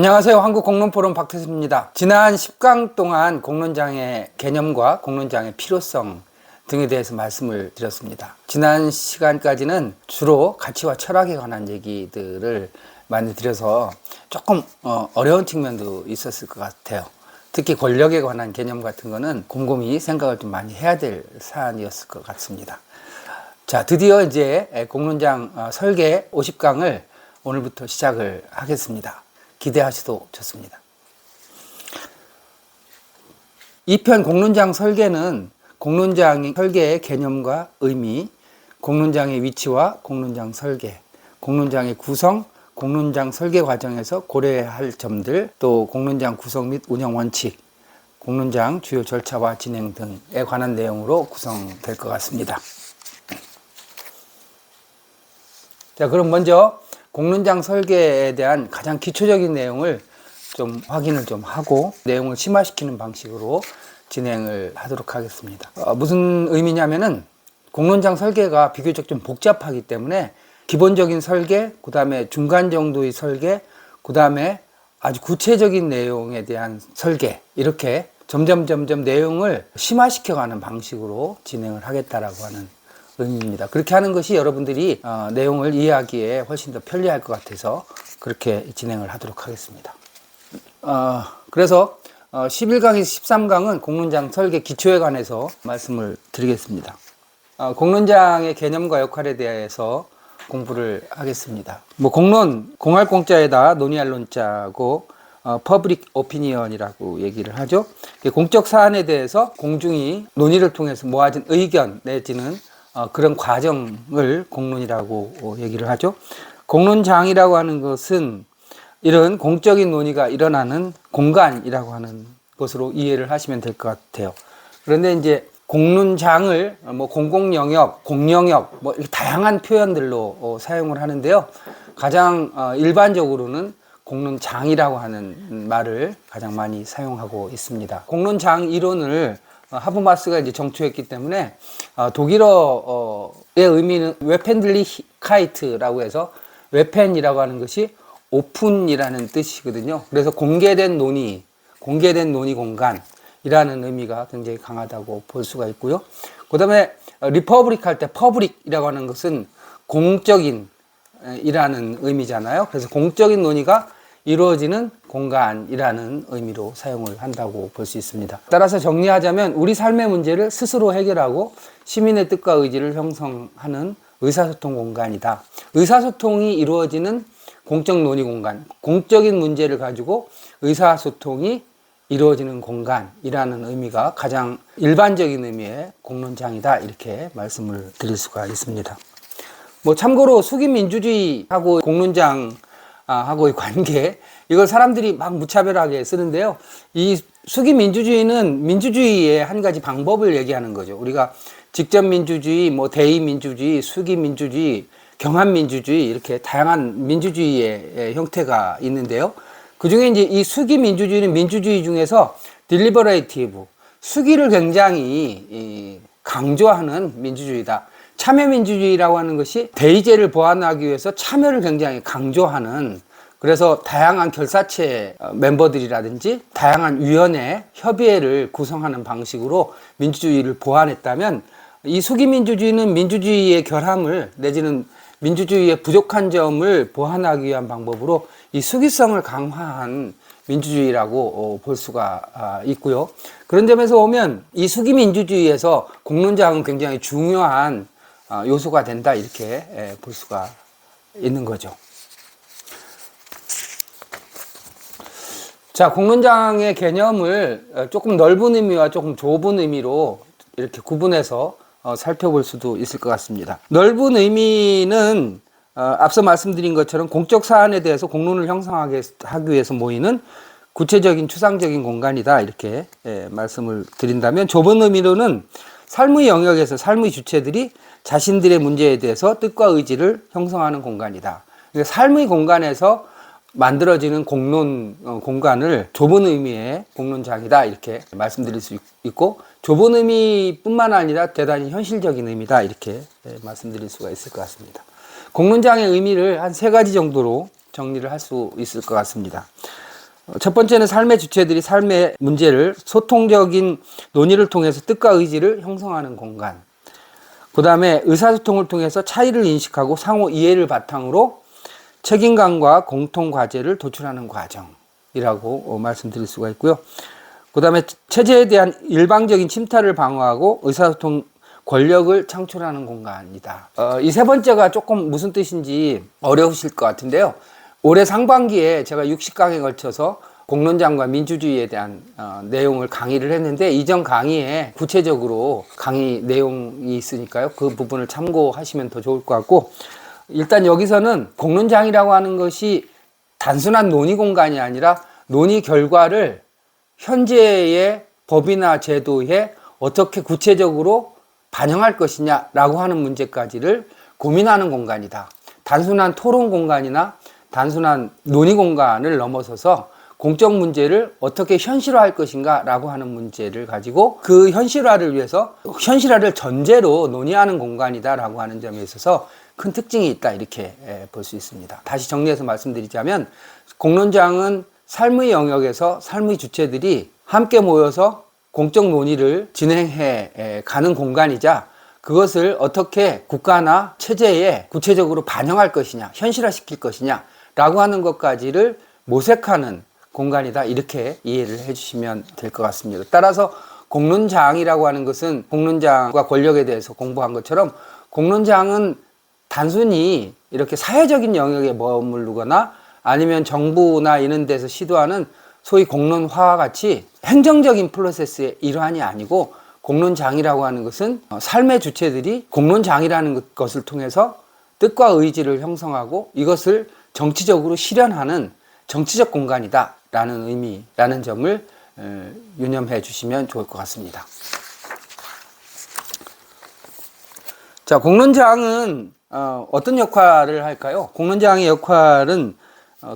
안녕하세요. 한국공론포럼 박태수입니다. 지난 10강 동안 공론장의 개념과 공론장의 필요성 등에 대해서 말씀을 드렸습니다. 지난 시간까지는 주로 가치와 철학에 관한 얘기들을 많이 드려서 조금 어려운 측면도 있었을 것 같아요. 특히 권력에 관한 개념 같은 거는 곰곰이 생각을 좀 많이 해야 될 사안이었을 것 같습니다. 자, 드디어 이제 공론장 설계 50강을 오늘부터 시작을 하겠습니다. 기대하셔도 좋습니다. 2편 공론장 설계는 공론장 설계의 개념과 의미, 공론장의 위치와 공론장 설계, 공론장의 구성, 공론장 설계 과정에서 고려해야 할 점들, 또 공론장 구성 및 운영 원칙, 공론장 주요 절차와 진행 등에 관한 내용으로 구성될 것 같습니다. 자, 그럼 먼저 공론장 설계에 대한 가장 기초적인 내용을 좀 확인을 좀 하고 내용을 심화시키는 방식으로 진행을 하도록 하겠습니다. 무슨 의미냐면은 공론장 설계가 비교적 좀 복잡하기 때문에 기본적인 설계, 그 다음에 중간 정도의 설계, 그 다음에 아주 구체적인 내용에 대한 설계, 이렇게 점점 내용을 심화시켜가는 방식으로 진행을 하겠다라고 하는 의미입니다. 그렇게 하는 것이 여러분들이 내용을 이해하기에 훨씬 더 편리할 것 같아서 그렇게 진행을 하도록 하겠습니다. 그래서 11강에서 13강은 공론장 설계 기초에 관해서 말씀을 드리겠습니다. 공론장의 개념과 역할에 대해서 공부를 하겠습니다. 공할 공자에다 논의할 논자고 퍼블릭 오피니언이라고 얘기를 하죠. 공적 사안에 대해서 공중이 논의를 통해서 모아진 의견 내지는 그런 과정을 공론이라고 얘기를 하죠. 공론장이라고 하는 것은 이런 공적인 논의가 일어나는 공간이라고 하는 것으로 이해를 하시면 될 것 같아요. 그런데 이제 공론장을 공공영역, 공영역 이렇게 다양한 표현들로 사용을 하는데요. 가장 일반적으로는 공론장이라고 하는 말을 가장 많이 사용하고 있습니다. 공론장 이론을 하버마스가 이제 정초했기 때문에 독일어의 의미는 웨펜들리카이트라고 해서 웨펜이라고 하는 것이 오픈이라는 뜻이거든요. 그래서 공개된 논의 공간이라는 의미가 굉장히 강하다고 볼 수가 있고요. 그 다음에 리퍼블릭 할 때 퍼블릭이라고 하는 것은 공적인 이라는 의미잖아요. 그래서 공적인 논의가 이루어지는 공간이라는 의미로 사용을 한다고 볼 수 있습니다. 따라서 정리하자면 우리 삶의 문제를 스스로 해결하고 시민의 뜻과 의지를 형성하는 의사소통 공간이다. 의사소통이 이루어지는 공적 논의 공간, 공적인 문제를 가지고 의사소통이 이루어지는 공간이라는 의미가 가장 일반적인 의미의 공론장이다, 이렇게 말씀을 드릴 수가 있습니다. 참고로 수기민주주의하고 공론장 하고의 관계, 이걸 사람들이 막 무차별하게 쓰는데요. 이 수기민주주의는 민주주의의 한 가지 방법을 얘기하는 거죠. 우리가 직접민주주의, 대의민주주의, 수기민주주의, 경합민주주의, 이렇게 다양한 민주주의의 형태가 있는데요. 그 중에 이제 이 수기민주주의는 민주주의 중에서 딜리버레이티브, 수기를 굉장히 강조하는 민주주의다. 참여민주주의라고 하는 것이 대의제를 보완하기 위해서 참여를 굉장히 강조하는, 그래서 다양한 결사체 멤버들이라든지 다양한 위원회, 협의회를 구성하는 방식으로 민주주의를 보완했다면, 이 수기민주주의는 민주주의의 결함을 내지는 민주주의의 부족한 점을 보완하기 위한 방법으로 이 수기성을 강화한 민주주의라고 볼 수가 있고요. 그런 점에서 보면 이 수기민주주의에서 공론장은 굉장히 중요한 요소가 된다, 이렇게 볼 수가 있는 거죠. 자, 공론장의 개념을 조금 넓은 의미와 조금 좁은 의미로 이렇게 구분해서 살펴볼 수도 있을 것 같습니다. 넓은 의미는 앞서 말씀드린 것처럼 공적 사안에 대해서 공론을 형성하기 위해서 모이는 구체적인 추상적인 공간이다, 이렇게 말씀을 드린다면, 좁은 의미로는 삶의 영역에서 삶의 주체들이 자신들의 문제에 대해서 뜻과 의지를 형성하는 공간이다. 그러니까 삶의 공간에서 만들어지는 공론 공간을 좁은 의미의 공론장이다, 이렇게 말씀드릴 수 있고, 좁은 의미뿐만 아니라 대단히 현실적인 의미다, 이렇게 말씀드릴 수가 있을 것 같습니다. 공론장의 의미를 한 3가지 정도로 정리를 할 수 있을 것 같습니다. 첫 번째는 삶의 주체들이 삶의 문제를 소통적인 논의를 통해서 뜻과 의지를 형성하는 공간. 그 다음에 의사소통을 통해서 차이를 인식하고 상호 이해를 바탕으로 책임감과 공통 과제를 도출하는 과정이라고 말씀드릴 수가 있고요. 그 다음에 체제에 대한 일방적인 침탈을 방어하고 의사소통 권력을 창출하는 공간이다. 이 세 번째가 조금 무슨 뜻인지 어려우실 것 같은데요. 올해 상반기에 제가 60강에 걸쳐서 공론장과 민주주의에 대한 내용을 강의를 했는데, 이전 강의에 구체적으로 강의 내용이 있으니까요. 그 부분을 참고하시면 더 좋을 것 같고, 일단 여기서는 공론장이라고 하는 것이 단순한 논의 공간이 아니라 논의 결과를 현재의 법이나 제도에 어떻게 구체적으로 반영할 것이냐라고 하는 문제까지를 고민하는 공간이다. 단순한 토론 공간이나 단순한 논의 공간을 넘어서서 공적 문제를 어떻게 현실화할 것인가 라고 하는 문제를 가지고 그 현실화를 위해서 현실화를 전제로 논의하는 공간이다 라고 하는 점에 있어서 큰 특징이 있다, 이렇게 볼 수 있습니다. 다시 정리해서 말씀드리자면, 공론장은 삶의 영역에서 삶의 주체들이 함께 모여서 공적 논의를 진행해 가는 공간이자, 그것을 어떻게 국가나 체제에 구체적으로 반영할 것이냐, 현실화시킬 것이냐 라고 하는 것까지를 모색하는 공간이다, 이렇게 이해를 해주시면 될 것 같습니다. 따라서 공론장이라고 하는 것은 공론장과 권력에 대해서 공부한 것처럼, 공론장은 단순히 이렇게 사회적인 영역에 머무르거나 아니면 정부나 이런 데서 시도하는 소위 공론화와 같이 행정적인 프로세스의 일환이 아니고, 공론장이라고 하는 것은 삶의 주체들이 공론장이라는 것을 통해서 뜻과 의지를 형성하고 이것을 정치적으로 실현하는 정치적 공간이다 라는 의미라는 점을 유념해 주시면 좋을 것 같습니다. 자, 공론장은 어떤 역할을 할까요? 공론장의 역할은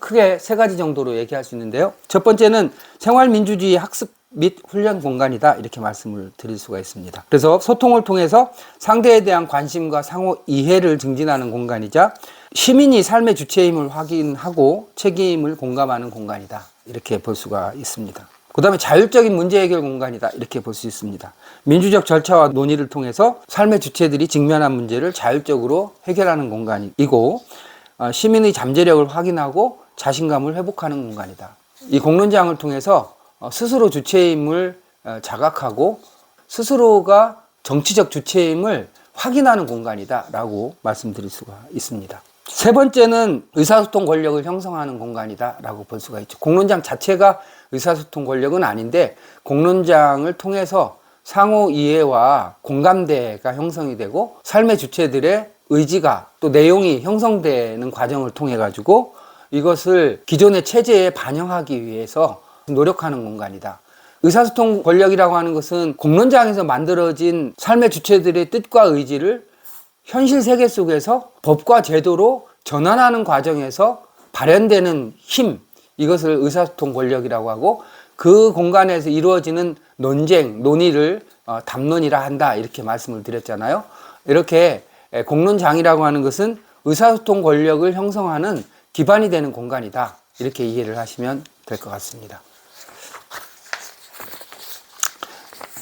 크게 세 가지 정도로 얘기할 수 있는데요. 첫 번째는 생활민주주의 학습 및 훈련 공간이다, 이렇게 말씀을 드릴 수가 있습니다. 그래서 소통을 통해서 상대에 대한 관심과 상호 이해를 증진하는 공간이자, 시민이 삶의 주체임을 확인하고 책임을 공감하는 공간이다, 이렇게 볼 수가 있습니다. 그 다음에 자율적인 문제 해결 공간이다, 이렇게 볼 수 있습니다. 민주적 절차와 논의를 통해서 삶의 주체들이 직면한 문제를 자율적으로 해결하는 공간이고, 시민의 잠재력을 확인하고 자신감을 회복하는 공간이다. 이 공론장을 통해서 스스로 주체임을 자각하고 스스로가 정치적 주체임을 확인하는 공간이다 라고 말씀드릴 수가 있습니다. 세 번째는 의사소통 권력을 형성하는 공간이다 라고 볼 수가 있죠. 공론장 자체가 의사소통 권력은 아닌데, 공론장을 통해서 상호 이해와 공감대가 형성이 되고 삶의 주체들의 의지가 또 내용이 형성되는 과정을 통해 가지고 이것을 기존의 체제에 반영하기 위해서 노력하는 공간이다. 의사소통 권력이라고 하는 것은 공론장에서 만들어진 삶의 주체들의 뜻과 의지를 현실 세계 속에서 법과 제도로 전환하는 과정에서 발현되는 힘, 이것을 의사소통 권력이라고 하고, 그 공간에서 이루어지는 논쟁, 논의를 담론이라 한다, 이렇게 말씀을 드렸잖아요. 이렇게 공론장이라고 하는 것은 의사소통 권력을 형성하는 기반이 되는 공간이다, 이렇게 이해를 하시면 될 것 같습니다.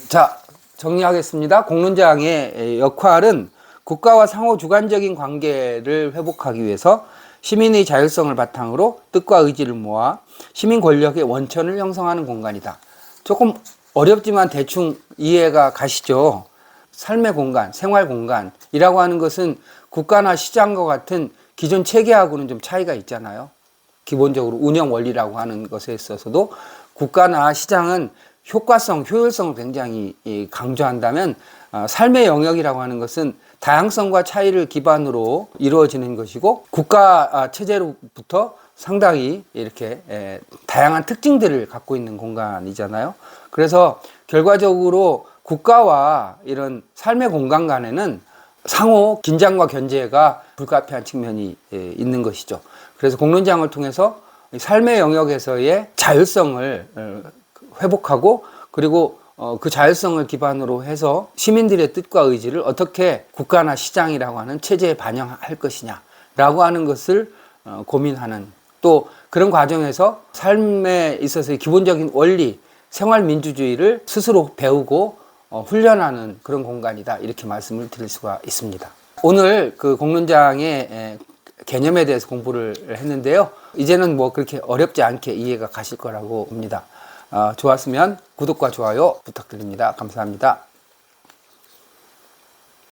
자, 정리하겠습니다. 공론장의 역할은 국가와 상호 주관적인 관계를 회복하기 위해서 시민의 자율성을 바탕으로 뜻과 의지를 모아 시민 권력의 원천을 형성하는 공간이다. 조금 어렵지만 대충 이해가 가시죠? 삶의 공간, 생활 공간이라고 하는 것은 국가나 시장과 같은 기존 체계하고는 좀 차이가 있잖아요. 기본적으로 운영 원리라고 하는 것에 있어서도 국가나 시장은 효과성, 효율성을 굉장히 강조한다면, 삶의 영역이라고 하는 것은 다양성과 차이를 기반으로 이루어지는 것이고, 국가 체제로부터 상당히 이렇게 다양한 특징들을 갖고 있는 공간이잖아요. 그래서 결과적으로 국가와 이런 삶의 공간 간에는 상호 긴장과 견제가 불가피한 측면이 있는 것이죠. 그래서 공론장을 통해서 삶의 영역에서의 자율성을 회복하고, 그리고 그 자율성을 기반으로 해서 시민들의 뜻과 의지를 어떻게 국가나 시장이라고 하는 체제에 반영할 것이냐 라고 하는 것을 고민하는 또 그런 과정에서 삶에 있어서의 기본적인 원리, 생활민주주의를 스스로 배우고 훈련하는 그런 공간이다. 이렇게 말씀을 드릴 수가 있습니다. 오늘 그 공론장의 개념에 대해서 공부를 했는데요. 이제는 뭐 그렇게 어렵지 않게 이해가 가실 거라고 봅니다. 좋았으면 구독과 좋아요 부탁드립니다. 감사합니다.